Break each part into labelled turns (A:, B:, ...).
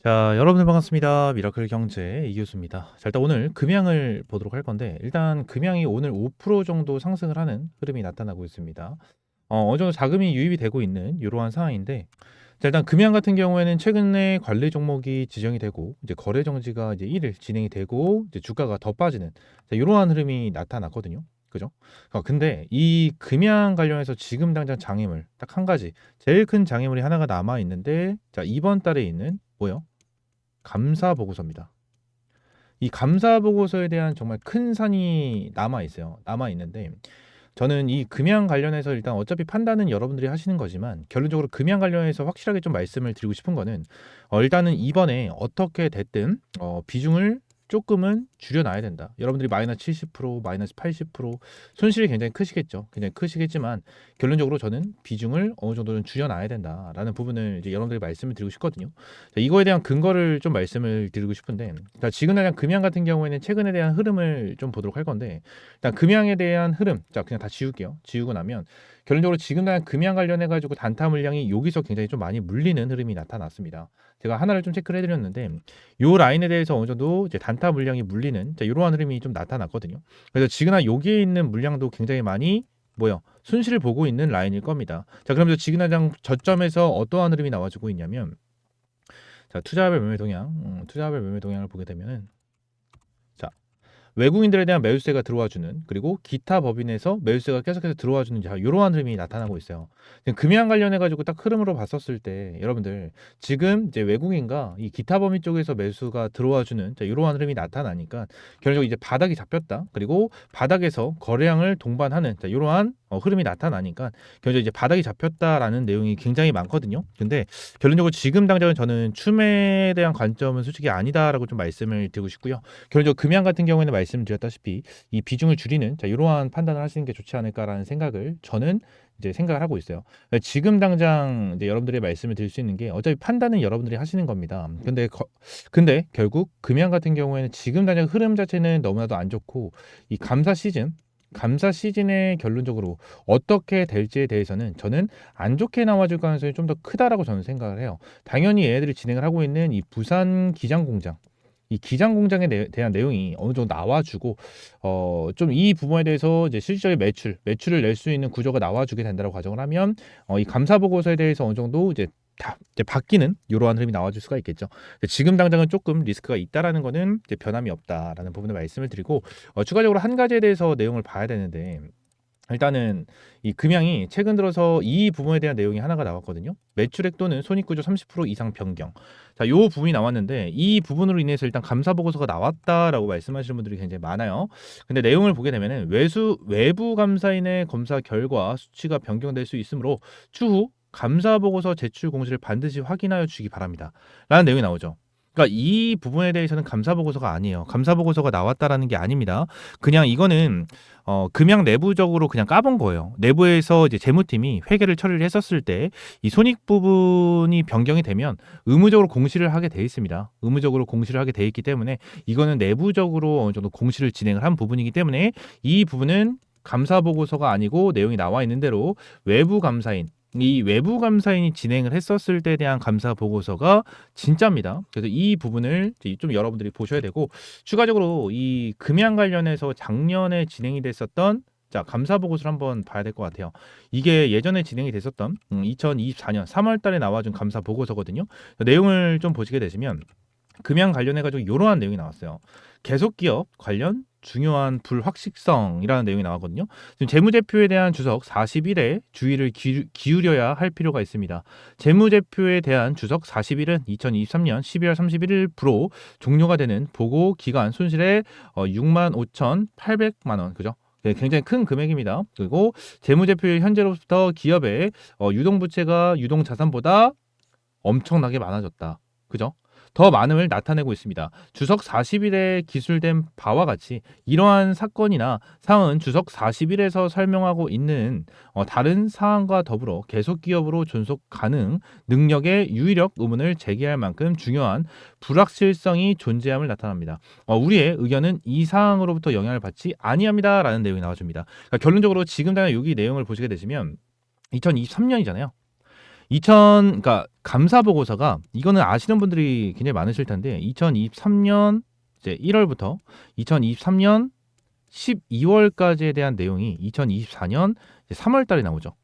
A: 자, 여러분들 반갑습니다. 미라클 경제 이교수입니다. 자, 일단 오늘 금양을 보도록 할 건데, 일단 금양이 오늘 5% 정도 상승을 하는 흐름이 나타나고 있습니다. 어느 정도 자금이 유입이 되고 있는 이러한 상황인데, 자, 일단 금양 같은 경우에는 최근에 관리 종목이 지정이 되고, 이제 거래 정지가 이제 1일 진행이 되고, 이제 주가가 더 빠지는 이러한 흐름이 나타났거든요. 그죠? 근데 이 금양 관련해서 지금 당장 장애물 딱 한 가지, 제일 큰 장애물이 하나가 남아 있는데, 자, 이번 달에 있는 뭐요? 감사 보고서입니다. 이 감사 보고서에 대한 정말 큰 산이 남아 있어요. 남아 있는데 저는 이 금양 관련해서 일단 어차피 판단은 여러분들이 하시는 거지만 결론적으로 금양 관련해서 확실하게 좀 말씀을 드리고 싶은 거는 일단은 이번에 어떻게 됐든 비중을 조금은 줄여놔야 된다. 여러분들이 마이너스 70%, 마이너스 80% 손실이 굉장히 크시겠죠. 굉장히 크시겠지만 결론적으로 저는 비중을 어느 정도는 줄여놔야 된다라는 부분을 이제 여러분들이 말씀을 드리고 싶거든요. 자, 이거에 대한 근거를 좀 말씀을 드리고 싶은데, 자, 지금 당장 금양 같은 경우에는 최근에 대한 흐름을 좀 보도록 할 건데, 일단 금양에 대한 흐름, 자, 그냥 다 지울게요. 지우고 나면 결론적으로 지금 당장 금양 관련해 가지고 단타 물량이 여기서 굉장히 좀 많이 물리는 흐름이 나타났습니다. 제가 하나를 좀 체크를 해드렸는데, 요 라인에 대해서 어느 정도 이제 단타 물량이 물리는 이러한 흐름이 좀 나타났거든요. 그래서 지금 여기에 있는 물량도 굉장히 많이 뭐요? 순실을 보고 있는 라인일 겁니다. 자, 그러면서 지금 당장 저점에서 어떠한 흐름이 나와주고 있냐면, 자, 투자별 매매 동향, 투자별 매매 동향을 보게 되면은, 자, 외국인들에 대한 매수세가 들어와주는, 그리고 기타 법인에서 매수세가 계속해서 들어와주는 이러한 흐름이 나타나고 있어요. 금양 관련해 가지고 딱 흐름으로 봤었을 때 여러분들 지금 이제 외국인과 이 기타 법인 쪽에서 매수가 들어와주는 이러한 흐름이 나타나니까 결국 이제 바닥이 잡혔다. 그리고 바닥에서 거래량을 동반하는 이러한 흐름이 나타나니까 결국 이제 바닥이 잡혔다라는 내용이 굉장히 많거든요. 근데 결론적으로 지금 당장은 저는 춤에 대한 관점은 솔직히 아니다라고 좀 말씀을 드리고 싶고요. 결론적으로 금양 같은 경우에는 말씀드렸다시피 이 비중을 줄이는 이러한 판단을 하시는 게 좋지 않을까라는 생각을 저는 이제 생각을 하고 있어요. 지금 당장 이제 여러분들이 말씀을 드릴 수 있는 게 어차피 판단은 여러분들이 하시는 겁니다. 근데 결국 금양 같은 경우에는 지금 당장 흐름 자체는 너무나도 안 좋고 이 감사 시즌의 결론적으로 어떻게 될지에 대해서는 저는 안 좋게 나와줄 가능성이 좀 더 크다라고 저는 생각을 해요. 당연히 얘네들이 진행을 하고 있는 이 부산 기장 공장, 이 기장 공장에 대한 내용이 어느 정도 나와주고 좀 이 부분에 대해서 이제 실질적인 매출을 낼 수 있는 구조가 나와주게 된다고 가정을 하면 이 감사 보고서에 대해서 어느 정도 이제 바뀌는 이러한 흐름이 나와줄 수가 있겠죠. 지금 당장은 조금 리스크가 있다라는 거는 이제 변함이 없다라는 부분을 말씀을 드리고 추가적으로 한 가지에 대해서 내용을 봐야 되는데 일단은 이 금양이 최근 들어서 이 부분에 대한 내용이 하나가 나왔거든요. 매출액 또는 손익구조 30% 이상 변경. 자, 요 부분이 나왔는데 이 부분으로 인해서 일단 감사 보고서가 나왔다라고 말씀하시는 분들이 굉장히 많아요. 근데 내용을 보게 되면은 외부 감사인의 검사 결과 수치가 변경될 수 있으므로 추후 감사 보고서 제출 공시를 반드시 확인하여 주기 바랍니다. 라는 내용이 나오죠. 그러니까 이 부분에 대해서는 감사 보고서가 아니에요. 감사 보고서가 나왔다라는 게 아닙니다. 그냥 이거는 금양 내부적으로 그냥 까본 거예요. 내부에서 이제 재무팀이 회계를 처리를 했었을 때 이 손익 부분이 변경이 되면 의무적으로 공시를 하게 돼 있습니다. 의무적으로 공시를 하게 돼 있기 때문에 이거는 내부적으로 어느 정도 공시를 진행을 한 부분이기 때문에 이 부분은 감사 보고서가 아니고 내용이 나와 있는 대로 외부 감사인 이 외부 감사인이 진행을 했었을 때에 대한 감사 보고서가 진짜입니다. 그래서 이 부분을 좀 여러분들이 보셔야 되고 추가적으로 이 금양 관련해서 작년에 진행이 됐었던 감사 보고서를 한번 봐야 될 것 같아요. 이게 예전에 진행이 됐었던 2024년 3월 달에 나와준 감사 보고서거든요. 내용을 좀 보시게 되시면 금양 관련해가지고 이러한 내용이 나왔어요. 계속기업 관련 중요한 불확실성이라는 내용이 나왔거든요. 지금 재무제표에 대한 주석 41에 주의를 기울여야 할 필요가 있습니다. 재무제표에 대한 주석 41은 2023년 12월 31일부로 종료가 되는 보고 기간 손실의 65,800만 원, 그죠? 네, 굉장히 큰 금액입니다. 그리고 재무제표의 현재로부터 기업의 유동부채가 유동자산보다 엄청나게 많아졌다. 그죠? 더 많음을 나타내고 있습니다. 주석 40일에 기술된 바와 같이 이러한 사건이나 사항은 주석 40일에서 설명하고 있는 다른 사항과 더불어 계속 기업으로 존속 가능 능력의 유의력 의문을 제기할 만큼 중요한 불확실성이 존재함을 나타납니다. 우리의 의견은 이 사항으로부터 영향을 받지 아니합니다라는 내용이 나와줍니다. 그러니까 결론적으로 지금 당장 여기 내용을 보시게 되시면 2023년이잖아요. 그러니까 감사 보고서가 이거는 아시는 분들이 굉장히 많으실 텐데 2023년 이제 1월부터 2023년 12월까지에 대한 내용이 2024년 3월 달에 나오죠.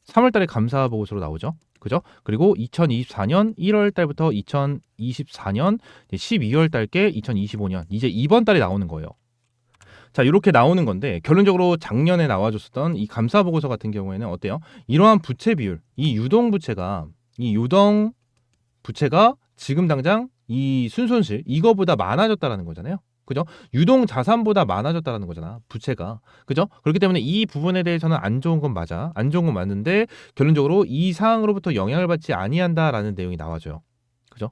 A: 3월 달에 감사 보고서로 나오죠. 그죠? 그리고 2024년 1월 달부터 2024년 12월 달께 2025년 이제 이번 달에 나오는 거예요. 자, 이렇게 나오는 건데 결론적으로 작년에 나와줬었던 이 감사 보고서 같은 경우에는 어때요? 이러한 부채 비율, 이 유동 부채가 지금 당장 이 순손실 이거보다 많아졌다라는 거잖아요. 그죠? 유동 자산보다 많아졌다라는 거잖아. 부채가. 그죠? 그렇기 때문에 이 부분에 대해서는 안 좋은 건 맞아. 안 좋은 건 맞는데 결론적으로 이 사항으로부터 영향을 받지 아니한다라는 내용이 나와줘요. 그죠?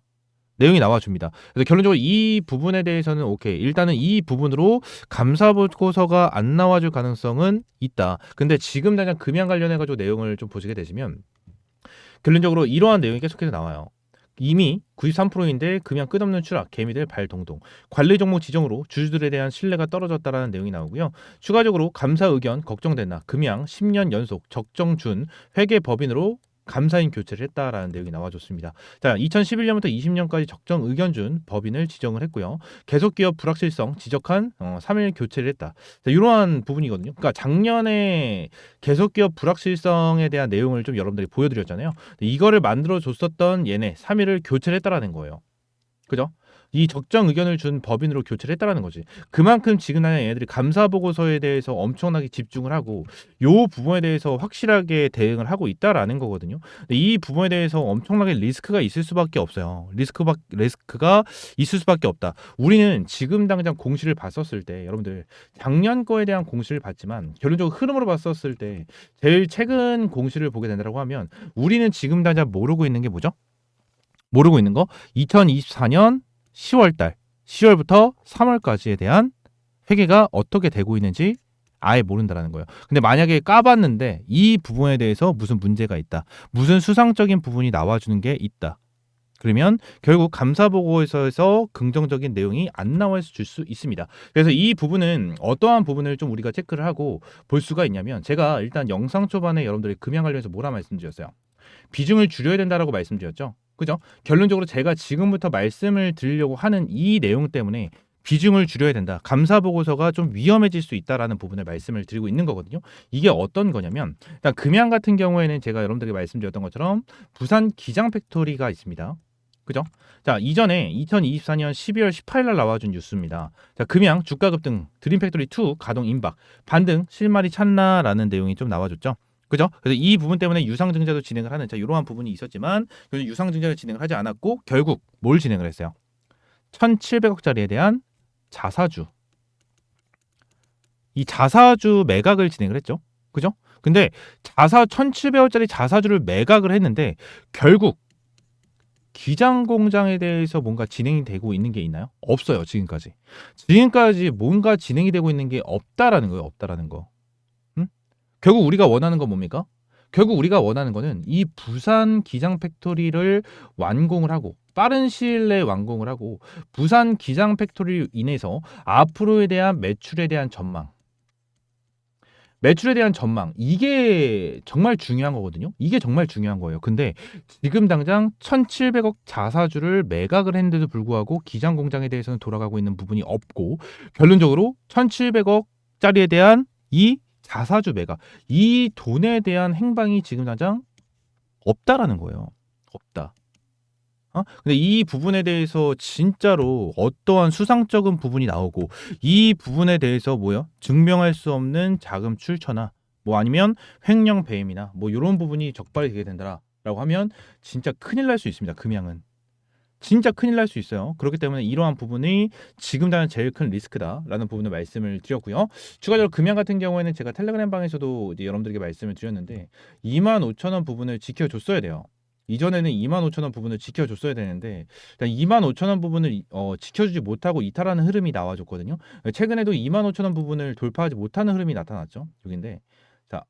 A: 내용이 나와줍니다. 그래서 결론적으로 이 부분에 대해서는 오케이. 일단은 이 부분으로 감사 보고서가 안 나와줄 가능성은 있다. 근데 지금 당장 금양 관련해가지고 내용을 좀 보시게 되시면 결론적으로 이러한 내용이 계속해서 나와요. 이미 93%인데 금양 끝없는 추락, 개미들 발동동. 관리 종목 지정으로 주주들에 대한 신뢰가 떨어졌다라는 내용이 나오고요. 추가적으로 감사 의견 걱정된다. 금양 10년 연속 적정준 회계 법인으로 감사인 교체를 했다라는 내용이 나와줬습니다. 자, 2011년부터 20년까지 적정 의견 준 법인을 지정을 했고요. 계속기업 불확실성 지적한 3일 교체를 했다. 자, 이러한 부분이거든요. 그러니까 작년에 계속기업 불확실성에 대한 내용을 좀 여러분들이 보여드렸잖아요. 이거를 만들어줬었던 얘네 3일을 교체를 했다라는 거예요. 그죠? 이 적정 의견을 준 법인으로 교체를 했다라는 거지. 그만큼 지금 나는 얘네들이 감사 보고서에 대해서 엄청나게 집중을 하고 요 부분에 대해서 확실하게 대응을 하고 있다라는 거거든요. 근데 이 부분에 대해서 엄청나게 리스크가 있을 수밖에 없어요. 리스크가 있을 수밖에 없다. 우리는 지금 당장 공시를 봤었을 때 여러분들 작년 거에 대한 공시를 봤지만 결론적으로 흐름으로 봤었을 때 제일 최근 공시를 보게 된다고 하면 우리는 지금 당장 모르고 있는 게 뭐죠? 모르고 있는 거 2024년 10월달 10월부터 3월까지에 대한 회계가 어떻게 되고 있는지 아예 모른다라는 거예요. 근데 만약에 까봤는데 이 부분에 대해서 무슨 문제가 있다. 무슨 수상적인 부분이 나와주는 게 있다. 그러면 결국 감사보고서에서 긍정적인 내용이 안 나와 줄 수 있습니다. 그래서 이 부분은 어떠한 부분을 좀 우리가 체크를 하고 볼 수가 있냐면 제가 일단 영상 초반에 여러분들이 금양 관련해서 뭐라 말씀드렸어요. 비중을 줄여야 된다라고 말씀드렸죠. 그죠? 결론적으로 제가 지금부터 말씀을 드리려고 하는 이 내용 때문에 비중을 줄여야 된다. 감사 보고서가 좀 위험해질 수 있다라는 부분을 말씀을 드리고 있는 거거든요. 이게 어떤 거냐면 일단 금양 같은 경우에는 제가 여러분들에게 말씀드렸던 것처럼 부산 기장 팩토리가 있습니다. 그죠? 자, 이전에 2024년 12월 18일 날 나와준 뉴스입니다. 자, 금양 주가 급등 드림팩토리 2 가동 임박 반등 실마리 찼나라는 내용이 좀 나와줬죠. 그죠? 그래서 이 부분 때문에 유상증자도 진행을 하는 이러한 부분이 있었지만 유상증자를 진행을 하지 않았고 결국 뭘 진행을 했어요? 1,700억짜리에 대한 자사주 이 자사주 매각을 진행을 했죠. 그죠? 근데 1,700억짜리 자사주를 매각을 했는데 결국 기장 공장에 대해서 뭔가 진행이 되고 있는 게 있나요? 없어요. 지금까지 뭔가 진행이 되고 있는 게 없다라는 거예요. 없다라는 거. 결국 우리가 원하는 건 뭡니까? 결국 우리가 원하는 거는 이 부산 기장 팩토리를 완공을 하고 빠른 시일 내에 완공을 하고 부산 기장 팩토리로 인해서 앞으로에 대한 매출에 대한 전망 이게 정말 중요한 거거든요. 이게 정말 중요한 거예요. 근데 지금 당장 1,700억 자사주를 매각을 했는데도 불구하고 기장 공장에 대해서는 돌아가고 있는 부분이 없고 결론적으로 1,700억짜리에 대한 이 자사주 매각 이 돈에 대한 행방이 지금 당장 없다라는 거예요. 없다. 근데 이 부분에 대해서 진짜로 어떠한 수상적인 부분이 나오고 이 부분에 대해서 뭐야? 증명할 수 없는 자금 출처나 뭐 아니면 횡령 배임이나 뭐 이런 부분이 적발이 되게 된다라고 하면 진짜 큰일 날 수 있습니다. 금양은. 진짜 큰일 날 수 있어요. 그렇기 때문에 이러한 부분이 지금 당장 제일 큰 리스크다라는 부분을 말씀을 드렸고요. 추가적으로 금양 같은 경우에는 제가 텔레그램 방에서도 이제 여러분들에게 말씀을 드렸는데 25,000원 부분을 지켜줬어야 돼요. 이전에는 25,000원 부분을 지켜줬어야 되는데 일단 25,000원 부분을 지켜주지 못하고 이탈하는 흐름이 나와줬거든요. 최근에도 25,000원 부분을 돌파하지 못하는 흐름이 나타났죠. 여기인데 자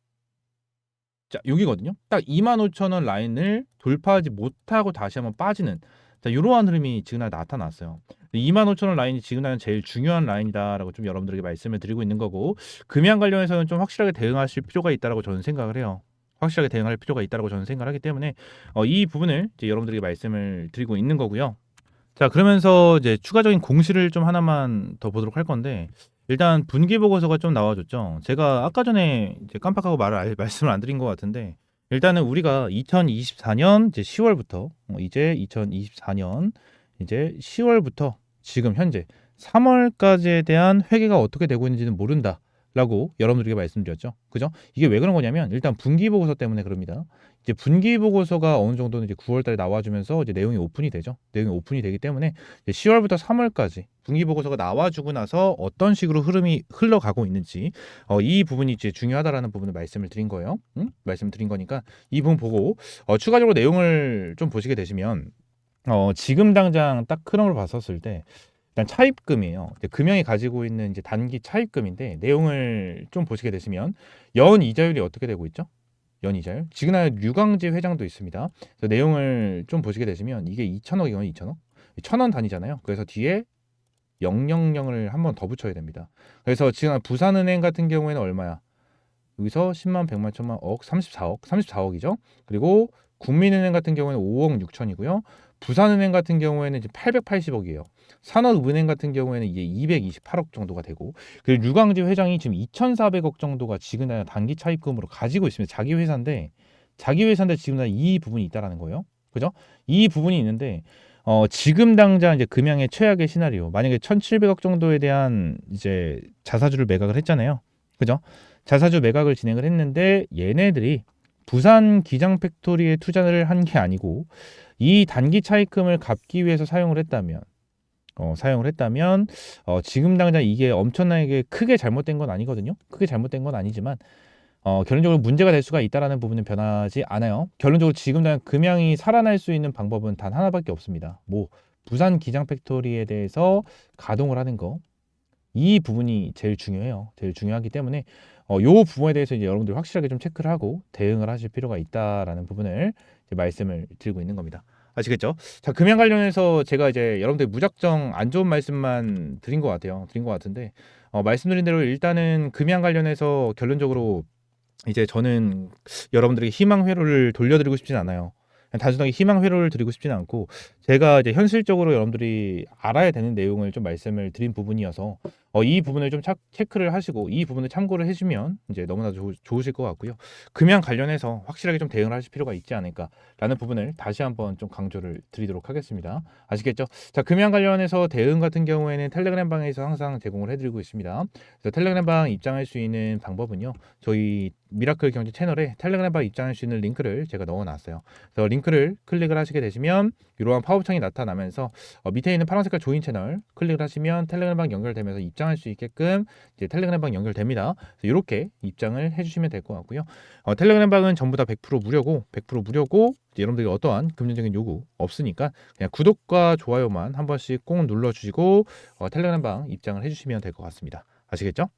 A: 여기거든요. 딱 25,000원 라인을 돌파하지 못하고 다시 한번 빠지는 자, 이러한 흐름이 지금 나타났어요. 25,000원 라인이 지금 나는 제일 중요한 라인이다라고 좀 여러분들에게 말씀을 드리고 있는 거고 금양 관련해서는 좀 확실하게 대응하실 필요가 있다라고 저는 생각을 해요. 확실하게 대응할 필요가 있다고 저는 생각을 하기 때문에 이 부분을 이제 여러분들에게 말씀을 드리고 있는 거고요. 자, 그러면서 이제 추가적인 공시를 좀 하나만 더 보도록 할 건데, 일단 분기 보고서가 좀 나와줬죠. 제가 아까 전에 이제 깜빡하고 말씀을 안 드린 것 같은데, 일단은 우리가 2024년 이제 10월부터 이제 2024년 이제 10월부터 지금 현재 3월까지에 대한 회계가 어떻게 되고 있는지는 모른다라고 여러분들에게 말씀드렸죠. 그죠? 이게 왜 그런 거냐면 일단 분기 보고서 때문에 그럽니다. 이제 분기 보고서가 어느 정도는 이제 9월 달에 나와주면서 이제 내용이 오픈이 되죠. 내용이 오픈이 되기 때문에 이제 10월부터 3월까지 분기 보고서가 나와주고 나서 어떤 식으로 흐름이 흘러가고 있는지 이 부분이 이제 중요하다라는 부분을 말씀을 드린 거예요. 말씀을 드린 거니까 이 부분 보고 추가적으로 내용을 좀 보시게 되시면 지금 당장 딱 흐름을 봤었을 때 일단 차입금이에요. 금형이 가지고 있는 이제 단기 차입금인데 내용을 좀 보시게 되시면 연 이자율이 어떻게 되고 있죠? 연이자율. 지그날 류광재 회장도 있습니다. 그래서 내용을 좀 보시게 되시면 이게 2천억이거든요. 2천억. 1,000원 단위잖아요. 그래서 뒤에 000을 한 번 더 붙여야 됩니다. 그래서 지금 부산은행 같은 경우에는 얼마야? 여기서 10만, 100만, 1000만, 억, 34억, 34억이죠. 그리고 국민은행 같은 경우에는 5억 6천이고요. 부산은행 같은 경우에는 이제 880억이에요. 산업은행 같은 경우에는 이게 228억 정도가 되고, 그리고 류광재 회장이 지금 2,400억 정도가 지금 단기 차입금으로 가지고 있습니다. 자기 회사인데 지금 이 부분이 있다라는 거예요. 그죠? 이 부분이 있는데 지금 당장 이제 금양의 최악의 시나리오, 만약에 1,700억 정도에 대한 이제 자사주를 매각을 했잖아요. 그죠? 자사주 매각을 진행을 했는데 얘네들이 부산 기장 팩토리에 투자를 한 게 아니고 이 단기 차입금을 갚기 위해서 사용을 했다면 지금 당장 이게 엄청나게 크게 잘못된 건 아니거든요. 크게 잘못된 건 아니지만 결론적으로 문제가 될 수가 있다라는 부분은 변하지 않아요. 결론적으로 지금 당장 금양이 살아날 수 있는 방법은 단 하나밖에 없습니다. 부산 기장 팩토리에 대해서 가동을 하는 거. 이 부분이 제일 중요해요. 제일 중요하기 때문에 요 부분에 대해서 이제 여러분들 확실하게 좀 체크를 하고 대응을 하실 필요가 있다라는 부분을 이제 말씀을 드리고 있는 겁니다. 아시겠죠? 자, 금양 관련해서 제가 이제 여러분들 무작정 안 좋은 말씀만 드린 것 같아요. 드린 것 같은데 말씀드린 대로 일단은 금양 관련해서 결론적으로 이제 저는 여러분들에게 희망 회로를 돌려드리고 싶진 않아요. 그냥 단순하게 희망 회로를 드리고 싶지는 않고 제가 이제 현실적으로 여러분들이 알아야 되는 내용을 좀 말씀을 드린 부분이어서 이 부분을 좀 체크를 하시고 이 부분을 참고를 해주면 이제 너무나 좋으실 것 같고요. 금양 관련해서 확실하게 좀 대응을 하실 필요가 있지 않을까라는 부분을 다시 한번 좀 강조를 드리도록 하겠습니다. 아시겠죠? 자, 금양 관련해서 대응 같은 경우에는 텔레그램 방에서 항상 제공을 해드리고 있습니다. 그래서 텔레그램 방 입장할 수 있는 방법은요. 저희 미라클 경제 채널에 텔레그램 방 입장할 수 있는 링크를 제가 넣어놨어요. 그래서 링크를 클릭을 하시게 되시면 이러한 팝업창이 나타나면서 밑에 있는 파란 색깔 조인 채널 클릭을 하시면 텔레그램 방 연결되면서 입장할 수 있게끔 이제 텔레그램 방 연결됩니다. 그래서 이렇게 입장을 해주시면 될 것 같고요. 텔레그램 방은 전부 다 100% 무료고 여러분들이 어떠한 금전적인 요구 없으니까 그냥 구독과 좋아요만 한 번씩 꼭 눌러주시고 텔레그램 방 입장을 해주시면 될 것 같습니다. 아시겠죠?